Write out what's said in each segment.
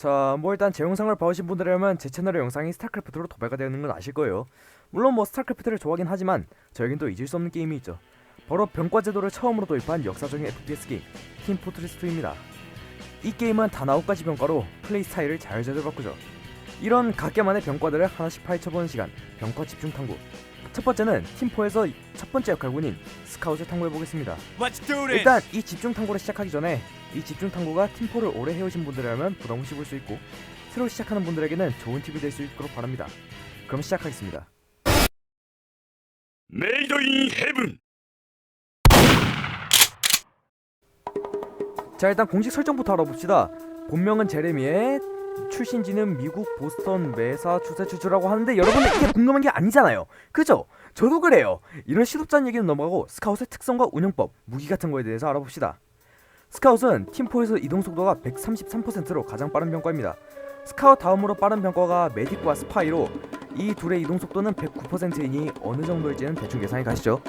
자, 일단 제 영상을 봐오신 분들이라면 제 채널의 영상이 스타크래프트로 도배가 되는 건 아실 거예요. 물론 스타크래프트를 좋아하긴 하지만 저에겐 또 잊을 수 없는 게임이 있죠. 바로 병과 제도를 처음으로 도입한 역사적인 FPS 게임 팀 포트리스 2입니다. 이 게임은 단 9가지 병과로 플레이 스타일을 자유자재로 바꾸죠. 이런 각계만의 병과들을 하나씩 파헤쳐보는 시간, 병과 집중 탐구. 첫 번째는 팀4에서 첫 번째 역할군인 스카웃을 탐구해보겠습니다. 일단 이 집중 탐구를 시작하기 전에 이 집중 탐구가 팀4를 오래 해오신 분들이라면 부담 없이 볼 수 있고 새로 시작하는 분들에게는 좋은 팁이 될 수 있도록 바랍니다. 그럼 시작하겠습니다. 메이드 인 헤븐. 자, 일단 공식 설정부터 알아봅시다. 본명은 제레미의 출신지는 미국 보스턴 매사추세츠주라고 하는데 여러분들 이게 궁금한 게 아니잖아요. 그죠? 저도 그래요. 이런 시덥잖은 얘기는 넘어가고 스카웃의 특성과 운영법, 무기 같은 거에 대해서 알아봅시다. 스카웃은 팀4에서 이동속도가 133%로 가장 빠른 병과입니다. 스카웃 다음으로 빠른 병과가 메딕과 스파이로 이 둘의 이동속도는 109%이니 어느 정도일지는 대충 예상이 가시죠.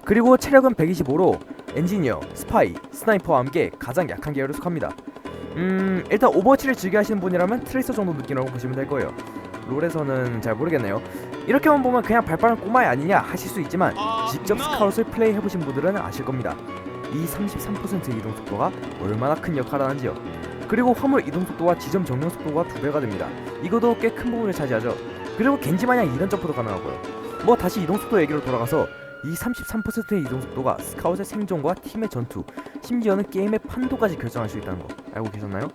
그리고 체력은 125로 엔지니어, 스파이, 스나이퍼와 함께 가장 약한 계열에 속합니다. 일단 오버워치를 즐겨 하시는 분이라면 트레이서 정도 느낌이라고 보시면 될 거예요. 롤에서는 잘 모르겠네요. 이렇게만 보면 그냥 발빠른 꼬마이 아니냐 하실 수 있지만 직접 스카웃을 플레이해보신 분들은 아실 겁니다. 이 33% 이동속도가 얼마나 큰 역할을 하는지요. 그리고 화물 이동속도와 지점 정령 속도가 2배가 됩니다. 이것도 꽤 큰 부분을 차지하죠. 그리고 겐지마냥 이런 점프도 가능하고요. 다시 이동속도 얘기로 돌아가서 이 33%의 이동속도가 스카웃의 생존과 팀의 전투, 심지어는 게임의 판도까지 결정할 수 있다는 거 알고 계셨나요?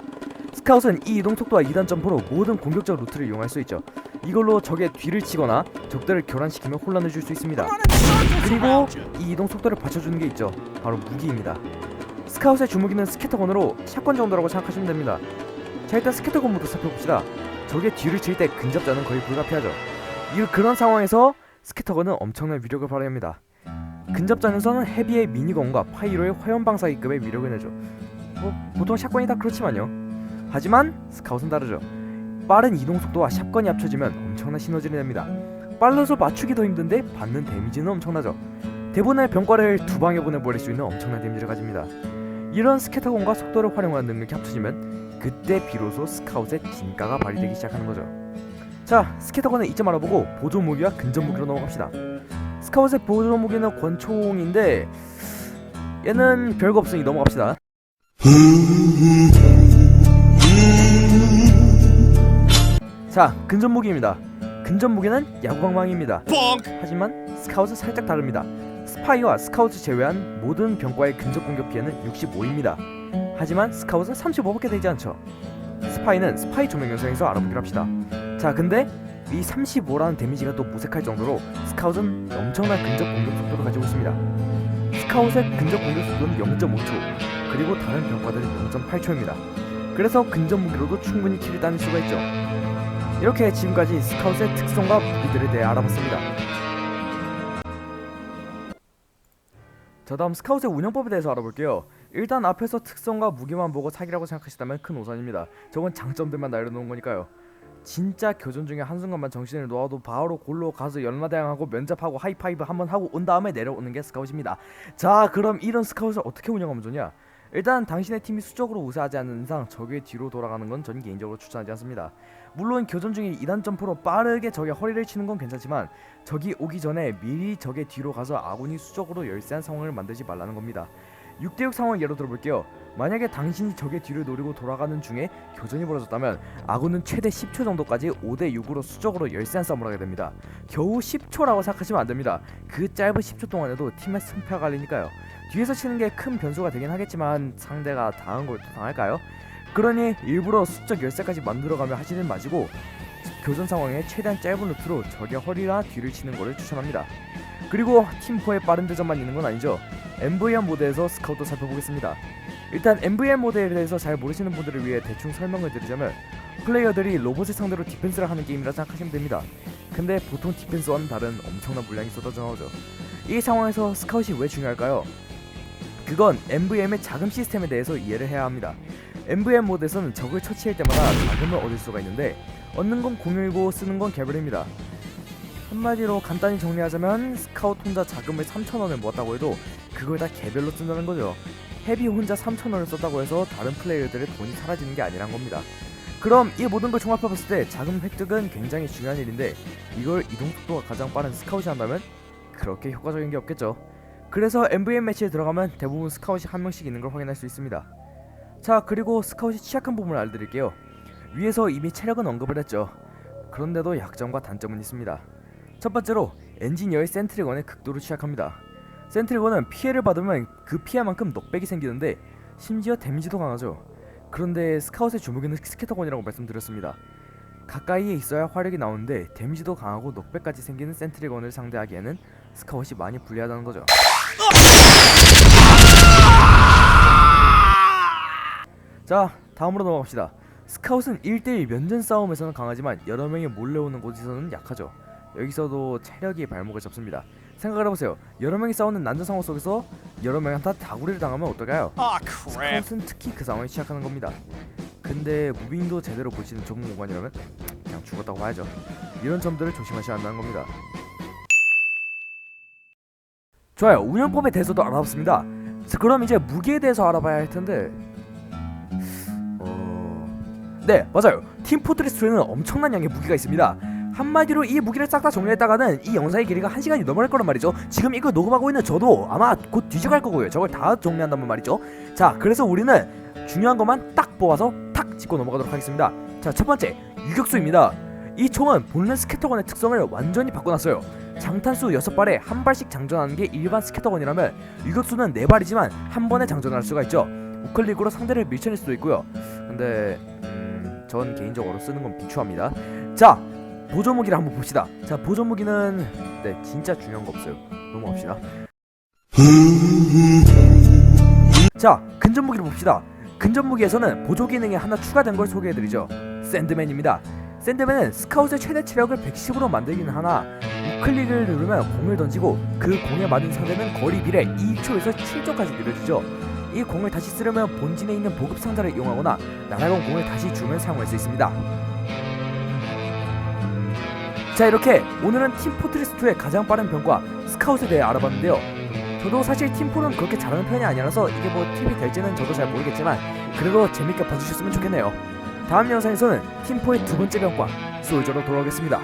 스카웃은 이 이동속도와 2단 점프로 모든 공격적 루트를 이용할 수 있죠. 이걸로 적의 뒤를 치거나 적들을 교란시키며 혼란을 줄 수 있습니다. 그리고 이 이동속도를 받쳐주는 게 있죠. 바로 무기입니다. 스카웃의 주무기는 스캐터건으로 샷건 정도라고 생각하시면 됩니다. 자, 일단 스캐터건부터 살펴봅시다. 적의 뒤를 칠 때 근접자는 거의 불가피하죠. 그런 상황에서 스캐터건은 엄청난 위력을 발휘합니다. 근접전에서는 헤비의 미니건과 파이로의 화염방사기급의 위력을 내죠. 보통 샷건이 다 그렇지만요. 하지만 스카웃은 다르죠. 빠른 이동속도와 샷건이 합쳐지면 엄청난 시너지를 냅니다. 빨라서 맞추기도 힘든데 받는 데미지는 엄청나죠. 대부분의 병과를 두 방에 보내버릴 수 있는 엄청난 데미지를 가집니다. 이런 스캐터건과 속도를 활용하는 능력이 합쳐지면 그때 비로소 스카웃의 진가가 발휘되기 시작하는 거죠. 자, 스캐터건의 이점 알아보고 보조 무기와 근접 무기로 넘어갑시다. 스카웃의 보조 무기는 권총인데 얘는 별거 없으니 넘어갑시다. 자, 근접 무기입니다. 근접 무기는 야구방망이입니다. 하지만 스카웃은 살짝 다릅니다. 스파이와 스카웃을 제외한 모든 병과의 근접 공격 피해는 65입니다. 하지만 스카웃은 35밖에 되지 않죠. 스파이는 스파이 조명 영상에서 알아보기로 합시다. 자, 근데 이 35라는 데미지가 또 무색할 정도로 스카웃은 엄청난 근접 공격 속도를 가지고 있습니다. 스카웃의 근접 공격 속도는 0.5초, 그리고 다른 병과들은 0.8초입니다. 그래서 근접 무기로도 충분히 킬을 따낼 수가 있죠. 이렇게 지금까지 스카웃의 특성과 무기들에 대해 알아봤습니다. 자, 다음 스카웃의 운영법에 대해서 알아볼게요. 일단 앞에서 특성과 무기만 보고 사기라고 생각하시다면 큰 오산입니다. 저건 장점들만 날려놓은 거니까요. 진짜 교전 중에 한순간만 정신을 놓아도 바로 골로 가서 연마대항하고 면접하고 하이파이브 한번 하고 온 다음에 내려오는 게 스카웃입니다. 자, 그럼 이런 스카웃을 어떻게 운영하면 좋냐? 일단 당신의 팀이 수적으로 우세하지 않는 이상 적의 뒤로 돌아가는 건 전 개인적으로 추천하지 않습니다. 물론 교전 중에 2단 점프로 빠르게 적의 허리를 치는 건 괜찮지만 적이 오기 전에 미리 적의 뒤로 가서 아군이 수적으로 열세한 상황을 만들지 말라는 겁니다. 6대6 상황을 예로 들어볼게요. 만약에 당신이 적의 뒤를 노리고 돌아가는 중에 교전이 벌어졌다면 아군은 최대 10초 정도까지 5대6으로 수적으로 열세한 싸움을 하게 됩니다. 겨우 10초라고 생각하시면 안됩니다. 그 짧은 10초 동안에도 팀의 승패가 갈리니까요. 뒤에서 치는 게 큰 변수가 되긴 하겠지만 상대가 당한 걸 또 당할까요? 그러니 일부러 수적 열세까지 만들어가며 하시는 마시고 교전 상황에 최대한 짧은 루트로 적의 허리나 뒤를 치는 것을 추천합니다. 그리고 팀4의 빠른 대전만 있는 건 아니죠. MVR 모드에서 스카웃도 살펴보겠습니다. 일단 MVR 모드에 대해서 잘 모르시는 분들을 위해 대충 설명을 드리자면 플레이어들이 로봇을 상대로 디펜스를 하는 게임이라 생각하시면 됩니다. 근데 보통 디펜스와는 다른 엄청난 물량이 쏟아져 나오죠. 이 상황에서 스카웃이 왜 중요할까요? 그건 MVM의 자금 시스템에 대해서 이해를 해야 합니다. MVM 모드에서는 적을 처치할 때마다 자금을 얻을 수가 있는데 얻는 건 공유이고 쓰는 건 개별입니다. 한마디로 간단히 정리하자면 스카웃 혼자 자금을 3,000원을 모았다고 해도 그걸 다 개별로 쓴다는 거죠. 헤비 혼자 3,000원을 썼다고 해서 다른 플레이어들의 돈이 사라지는 게 아니란 겁니다. 그럼 이 모든 걸 종합해봤을 때 자금 획득은 굉장히 중요한 일인데 이걸 이동속도가 가장 빠른 스카웃이 한다면 그렇게 효과적인 게 없겠죠. 그래서 MVM 매치에 들어가면 대부분 스카웃이 한 명씩 있는 걸 확인할 수 있습니다. 자, 그리고 스카웃이 취약한 부분을 알려드릴게요. 위에서 이미 체력은 언급을 했죠. 그런데도 약점과 단점은 있습니다. 첫 번째로 엔지니어의 센트리건에 극도로 취약합니다. 센트리건은 피해를 받으면 그 피해만큼 넉백이 생기는데 심지어 데미지도 강하죠. 그런데 스카웃의 주무기는 스캐터건이라고 말씀드렸습니다. 가까이에 있어야 화력이 나오는데 데미지도 강하고 넉백까지 생기는 센트리건을 상대하기에는 스카웃이 많이 불리하다는 거죠. 자, 다음으로 넘어갑시다. 스카웃은 1대1 면전 싸움에서는 강하지만 여러 명이 몰려오는 곳에서는 약하죠. 여기서도 체력이 발목을 잡습니다. 생각을 해보세요. 여러 명이 싸우는 난전 상황 속에서 여러 명한테 다구리를 당하면 어떨까요? 스카웃은 특히 그 상황에 취약하는 겁니다. 근데 무빙도 제대로 볼 수 있는 좁은 공간이라면 그냥 죽었다고 봐야죠. 이런 점들을 조심하셔야 한다는 겁니다. 좋아요, 운영법에 대해서도 알아봤습니다. 자, 그럼 이제 무기에 대해서 알아봐야 할 텐데 네, 맞아요. 팀 포트리스2에는 엄청난 양의 무기가 있습니다. 한마디로 이 무기를 싹 다 정리했다가는 이 영상의 길이가 1시간이 넘어갈 거란 말이죠. 지금 이거 녹음하고 있는 저도 아마 곧 뒤져갈 거고요. 저걸 다 정리한다면 말이죠. 자, 그래서 우리는 중요한 것만 딱 뽑아서 탁 짚고 넘어가도록 하겠습니다. 자, 첫 번째, 유격수입니다. 이 총은 본래 스캐터건의 특성을 완전히 바꿔놨어요. 장탄수 6발에 한 발씩 장전하는 게 일반 스캐터건이라면 유격수는 4발이지만 한 번에 장전할 수가 있죠. 우클릭으로 상대를 밀쳐낼 수도 있고요. 근데 전 개인적으로 쓰는 건 비추합니다. 자, 보조무기를 한번 봅시다. 자, 보조무기는 네, 진짜 중요한 거 없어요. 넘어갑시다. 자, 근접무기를 봅시다. 근접무기에서는 보조 기능이 하나 추가된 걸 소개해드리죠. 샌드맨입니다. 샌드맨은 스카웃의 최대 체력을 110으로 만들기는 하나 우클릭을 누르면 공을 던지고 그 공에 맞은 상대는 거리 비례 2초에서 7초까지 느려지죠. 이 공을 다시 쓰려면 본진에 있는 보급 상자를 이용하거나 날아간 공을 다시 주면 사용할 수 있습니다. 자, 이렇게 오늘은 팀 포트리스2의 가장 빠른 병과 스카웃에 대해 알아봤는데요. 저도 사실 팀4는 그렇게 잘하는 편이 아니라서 이게 뭐 팁이 될지는 저도 잘 모르겠지만 그래도 재밌게 봐주셨으면 좋겠네요. 다음 영상에서는 팀4의 두 번째 병과 솔저로 돌아오겠습니다.